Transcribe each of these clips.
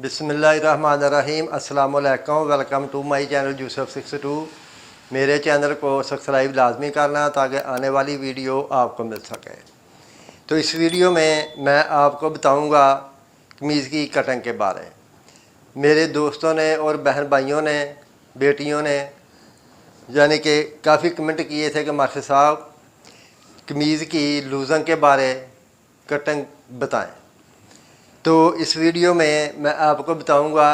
बिस्मिल्लाहिर्रहमानिर्रहीम। अस्सलाम वालेकुम। Welcome to my channel Yusuf 62। मेरे चैनल को सब्सक्राइब लाजमी करना ताकि आने वाली वीडियो आपको मिल सके। तो इस वीडियो में मैं आपको बताऊंगा कमीज़ की कटिंग के बारे। मेरे दोस्तों ने और बहन भाइयों ने, बेटियों ने यानी कि काफ़ी कमेंट किए थे कि मास्टर साहब कमीज़ की लूज़न के बारे कटिंग बताएं। तो इस वीडियो में मैं आपको बताऊंगा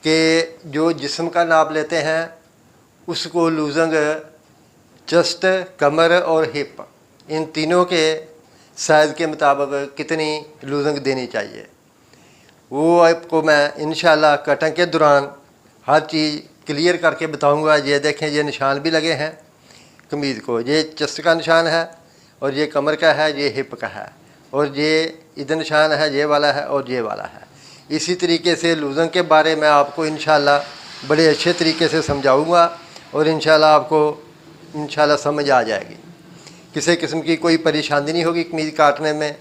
कि जो जिस्म का नाप लेते हैं उसको लूज़ंग चेस्ट, कमर और हिप, इन तीनों के साइज़ के मुताबिक कितनी लूज़ंग देनी चाहिए वो आपको मैं इंशाल्लाह कटिंग के दौरान हर चीज़ क्लियर करके बताऊंगा। ये देखें, ये निशान भी लगे हैं कमीज़ को। ये चेस्ट का निशान है और ये कमर का है, ये हिप का है और ये इधर निशान है, ये वाला है और ये वाला है। इसी तरीके से लूज़ंग के बारे में आपको इंशाल्लाह बड़े अच्छे तरीके से समझाऊंगा और इंशाल्लाह आपको इंशाल्लाह समझ आ जाएगी। किसी किस्म की कोई परेशानी नहीं होगी कमीज़ काटने में।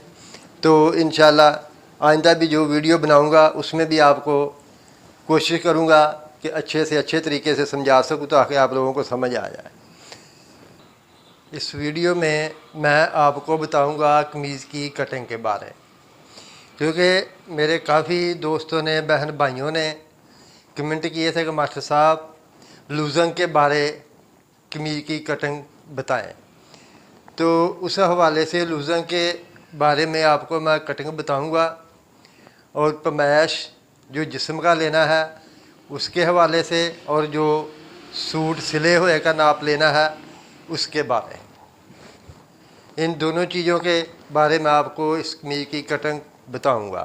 तो इंशाल्लाह आइंदा भी जो वीडियो बनाऊंगा उसमें भी आपको कोशिश करूंगा कि अच्छे से अच्छे तरीके से समझा सकूँ ताकि आप लोगों को समझ आ जाए। इस वीडियो में मैं आपको बताऊंगा कमीज़ की कटिंग के बारे, क्योंकि मेरे काफ़ी दोस्तों ने, बहन भाइयों ने कमेंट किए थे कि मास्टर साहब लूज़ंग के बारे कमीज़ की कटिंग बताएं। तो उस हवाले से लूज़ंग के बारे में आपको मैं कटिंग बताऊंगा और पैमाइश जो जिस्म का लेना है उसके हवाले से और जो सूट सिले हुए का नाप लेना है उसके बारे, इन दोनों चीज़ों के बारे में आपको इस कमीज़ की कटिंग बताऊंगा।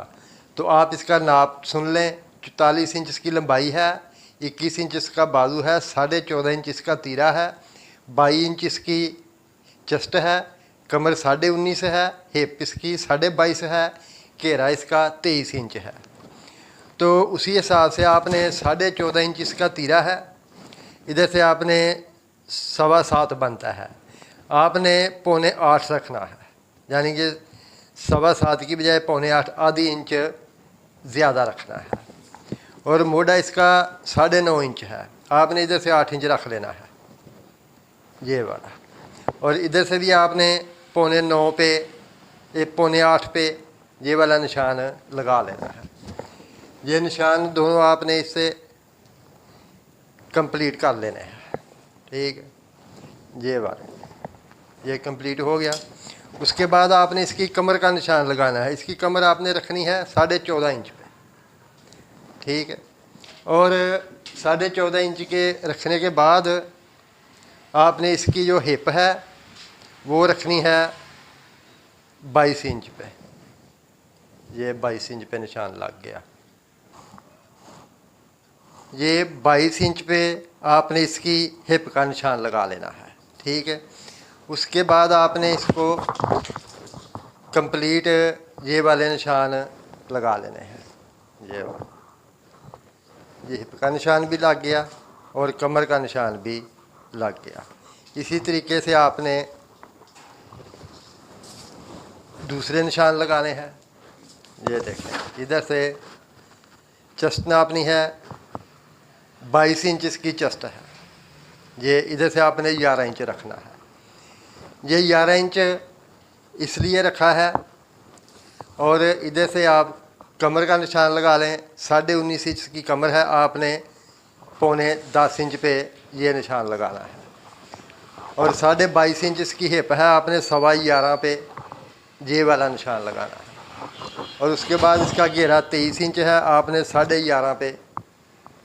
तो आप इसका नाप सुन लें। 44 इंच इसकी लंबाई है, 21 इंच इसका बाजू है, 14.5 इंच इसका तीरा है, 22 इंच इसकी चेस्ट है, कमर 19.5 है, हिप इसकी 22.5 है, घेरा इसका 23 इंच है। तो उसी हिसाब से आपने 14.5 इंच इसका तीरा है, इधर से आपने 7.25 बनता है, आपने 7.25 रखना है, यानी कि 7.25 की बजाय 7.25 आधी इंच ज़्यादा रखना है। और मोढ़ा इसका 9.5 इंच है, आपने इधर से 8 इंच रख लेना है ये वाला। और इधर से भी आपने 7.25 पे, 7.25 पे ये वाला निशान लगा लेना है। ये निशान दोनों आपने इससे कंप्लीट कर लेने हैं, ठीक है। ये वाले ये कंप्लीट हो गया। उसके बाद आपने इसकी कमर का निशान लगाना है। इसकी कमर आपने रखनी है 14.5 इंच पे, ठीक है। और 14.5 इंच के रखने के बाद आपने इसकी जो हिप है वो रखनी है 22 इंच पे। ये 22 इंच पे निशान लग गया। ये 22 इंच पे आपने इसकी हिप का निशान लगा लेना है, ठीक है। उसके बाद आपने इसको कंप्लीट ये वाले निशान लगा लेने हैं। ये वाला, ये हिप का निशान भी लग गया और कमर का निशान भी लग गया। इसी तरीके से आपने दूसरे निशान लगाने हैं। ये देखें, इधर से चेस्ट नापनी है, 22 इंच इसकी चेस्ट है। ये इधर से आपने 11 इंच रखना है। ये 11 इंच इसलिए रखा है। और इधर से आप कमर का निशान लगा लें। 19.5 इंच की कमर है, आपने 9.25 इंच पे ये निशान लगाना है। और 22.5 इंच इसकी हिप है, आपने 11.25 पे ये वाला निशान लगाना है। और उसके बाद इसका घेरा 23 इंच है, आपने 11.5 पे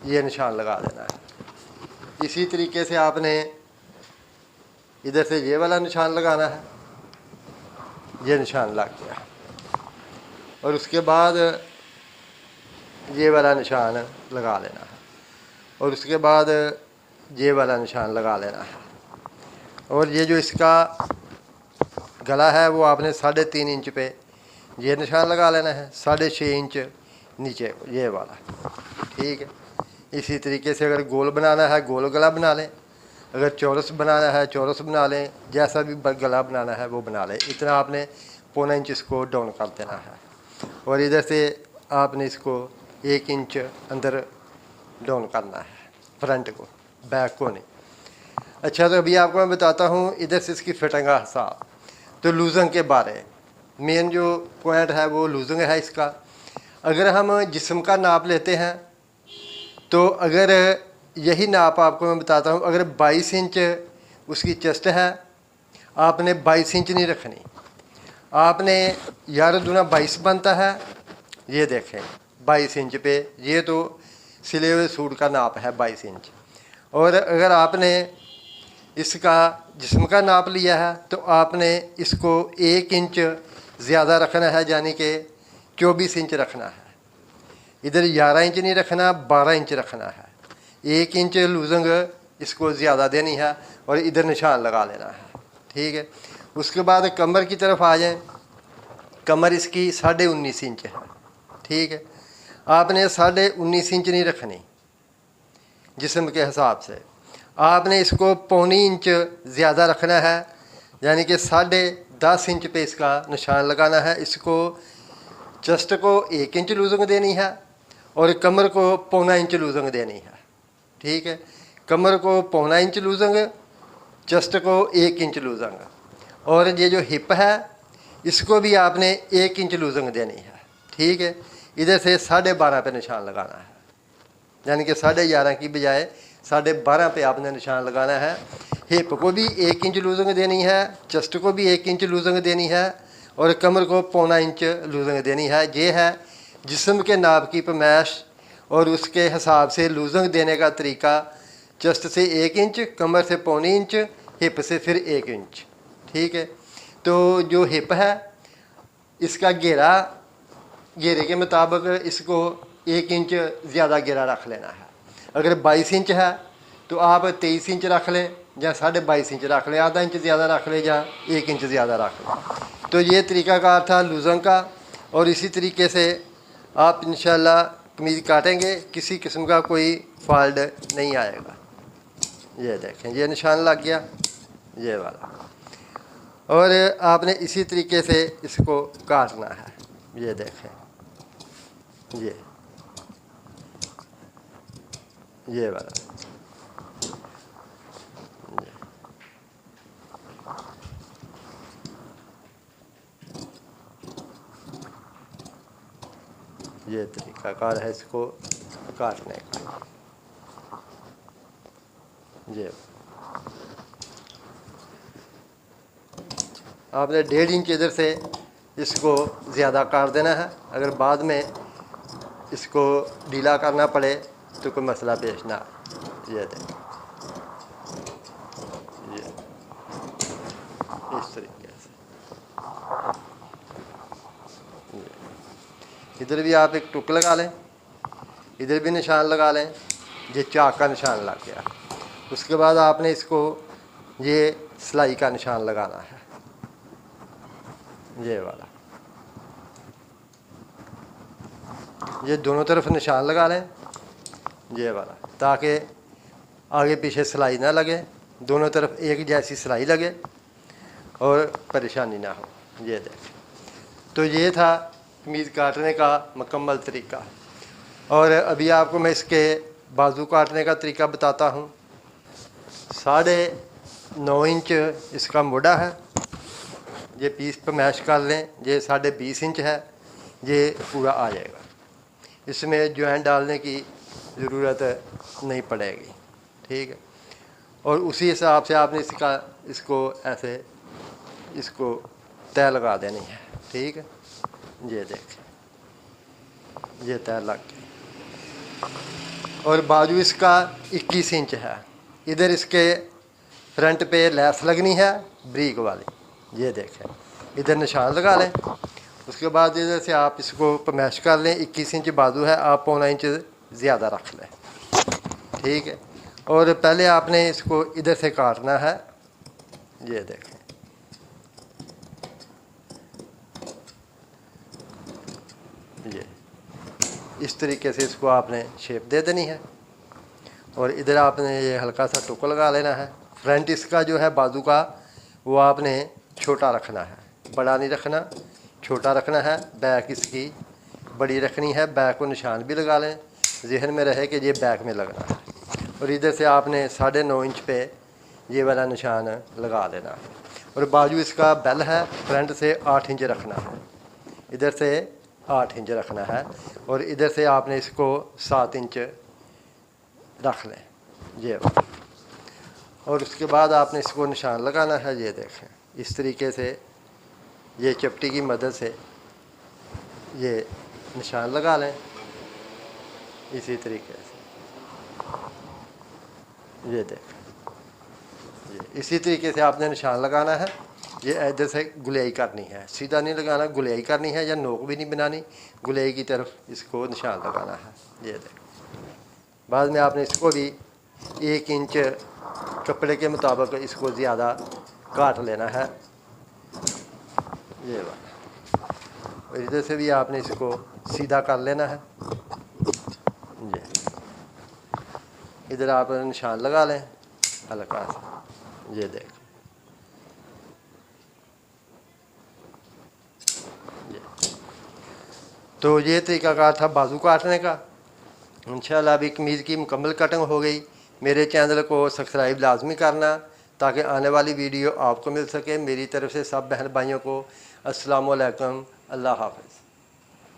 ये निशान लगा देना है। इसी तरीके से आपने इधर से ये वाला निशान लगाना है। ये निशान लग गया। और उसके बाद ये वाला निशान लगा लेना है। और उसके बाद ये वाला निशान लगा लेना है। और ये जो इसका गला है वो आपने 3.5 इंच पे ये निशान लगा लेना है, 6.5 इंच नीचे ये वाला, ठीक है। इसी तरीके से अगर गोल बनाना है गोल गला बना लें, अगर चौरस बनाना है चौरस बना लें, जैसा भी गला बनाना है वो बना लें। इतना आपने 0.25 इंच इसको डाउन कर देना है। और इधर से आपने इसको 1 इंच अंदर डाउन करना है, फ्रंट को, बैक को नहीं। अच्छा, तो अभी आपको मैं बताता हूँ इधर से इसकी फिटिंग का हिसाब। तो लूजंग के बारे मेन जो पॉइंट है वो लूजंग है इसका। अगर हम जिस्म का नाप लेते हैं तो अगर यही नाप आपको मैं बताता हूँ, अगर 22 इंच उसकी चेस्ट है, आपने 22 इंच नहीं रखनी, आपने 11 दूना 22 बनता है, ये देखें 22 इंच पे, ये तो सिले हुए सूट का नाप है 22 इंच। और अगर आपने इसका जिस्म का नाप लिया है तो आपने इसको 1 इंच ज़्यादा रखना है, यानी कि 24 इंच रखना है। इधर 11 इंच नहीं रखना, 12 इंच रखना है। 1 इंच लूजंग इसको ज़्यादा देनी है और इधर निशान लगा लेना है, ठीक है। उसके बाद कमर की तरफ आ जाएं। कमर इसकी 19.5 इंच है, ठीक है। आपने 19.5 इंच नहीं रखनी जिस्म के हिसाब से, आपने इसको 1.25 इंच ज़्यादा रखना है, यानी कि 10.5 इंच पे इसका निशान लगाना है। इसको चेस्ट को 1 इंच लूजंग देनी है और कमर को 1.25 इंच लूजंग देनी है, ठीक है। कमर को 1.25 इंच लूजंग, चेस्ट को 1 इंच लूजंग। और ये जो हिप है इसको भी आपने 1 इंच लूजंग देनी है, ठीक है। इधर से 12.5 पे निशान लगाना है, यानी कि 11.5 की बजाय 12.5 पे आपने निशान लगाना है। हिप को भी 1 इंच लूजंग देनी है, चेस्ट को भी 1 इंच लूजंग देनी है और कमर को 1.25 इंच लूजंग देनी है। ये है जिस्म के नाप की पैमाइश और उसके हिसाब से लूजंग देने का तरीका। चेस्ट से 1 इंच, कमर से 1.25 इंच, हिप से फिर 1 इंच, ठीक है। तो जो हिप है इसका घेरे के मुताबिक इसको 1 इंच ज़्यादा घेरा रख लेना है। अगर 22 इंच है तो आप 23 इंच रख लें या 22.5 इंच रख लें, आधा इंच ज़्यादा रख लें या 1 इंच ज़्यादा रख लें। तो ये तरीक़ाकार था लूजंग का। और इसी तरीके से आप इंशाल्लाह कमीज़ काटेंगे, किसी किस्म का कोई फॉल्ट नहीं आएगा। ये देखें, ये निशान लग गया, ये वाला। और आपने इसी तरीके से इसको काटना है। ये देखें, ये वाला, ये तरीक़ाकार है इसको काटने का। ये आपने 1.5 इंच इधर से इसको ज़्यादा काट देना है। अगर बाद में इसको ढीला करना पड़े तो कोई मसला पेश ना। ये देखें, ये इस तरीके से। इधर भी आप एक टुक लगा लें, इधर भी निशान लगा लें, ये चाक का निशान लग गया। उसके बाद आपने इसको ये सिलाई का निशान लगाना है, ये वाला। ये दोनों तरफ निशान लगा लें, ये वाला, ताकि आगे पीछे सिलाई ना लगे, दोनों तरफ एक जैसी सिलाई लगे और परेशानी ना हो। ये देखें, तो ये था कमीज़ काटने का मुकम्मल तरीका। और अभी आपको मैं इसके बाजू काटने का तरीका बताता हूँ। 9.5 इंच इसका मोड़ा है, ये पीस पर मैश कर लें। ये 20.5 इंच है, ये पूरा आ जाएगा। इसमें जॉइंट डालने की ज़रूरत नहीं पड़ेगी, ठीक है। और उसी हिसाब से आपने इसको ऐसे इसको तय लगा देनी है, ठीक है। ये देखें, ये तय लग गई। और बाजू इसका 21 इंच है। इधर इसके फ्रंट पे लैस लगनी है ब्रीक वाली, ये देखें। इधर निशान लगा लें, उसके बाद इधर से आप इसको पैमाइश कर लें। 21 इंच बाजू है, आप 1.25 इंच ज़्यादा रख लें, ठीक है। और पहले आपने इसको इधर से काटना है, ये देखें। ये इस तरीके से इसको आपने शेप दे देनी है। और इधर आपने ये हल्का सा टुक लगा लेना है। फ्रंट इसका जो है बाजू का वो आपने छोटा रखना है, बड़ा नहीं रखना, छोटा रखना है। बैक इसकी बड़ी रखनी है, बैक को निशान भी लगा लें, जहन में रहे कि ये बैक में लगना है। और इधर से आपने 9.5 इंच पे ये वाला निशान लगा देना है। और बाजू इसका बेल है, फ्रंट से 8 इंच रखना है, इधर से 8 इंच रखना है, और इधर से आपने इसको 7 इंच रख लें ये। और उसके बाद आपने इसको निशान लगाना है। ये देखें, इस तरीके से ये चपटी की मदद से ये निशान लगा लें, इसी तरीके से ये देखें। ये इसी तरीके से आपने निशान लगाना है। ये इधर से गुलाई करनी है, सीधा नहीं लगाना, गुलाई करनी है, या नोक भी नहीं बनानी, गुलाई की तरफ इसको निशान लगाना है। ये देखें। बाद में आपने इसको भी 1 इंच कपड़े के मुताबिक इसको ज़्यादा काट लेना है, ये वाला। और इधर से भी आपने इसको सीधा कर लेना है। ये इधर आप निशान लगा लें हल्का सा, ये देख। तो ये तरीक़ाकार था बाजू काटने का। इंशाल्लाह अभी कमीज़ की मुकम्मल कटिंग हो गई। मेरे चैनल को सब्सक्राइब लाजमी करना ताकि आने वाली वीडियो आपको मिल सके। मेरी तरफ से सब बहन भाइयों को अस्सलाम वालेकुम, अल्लाह हाफ़िज़।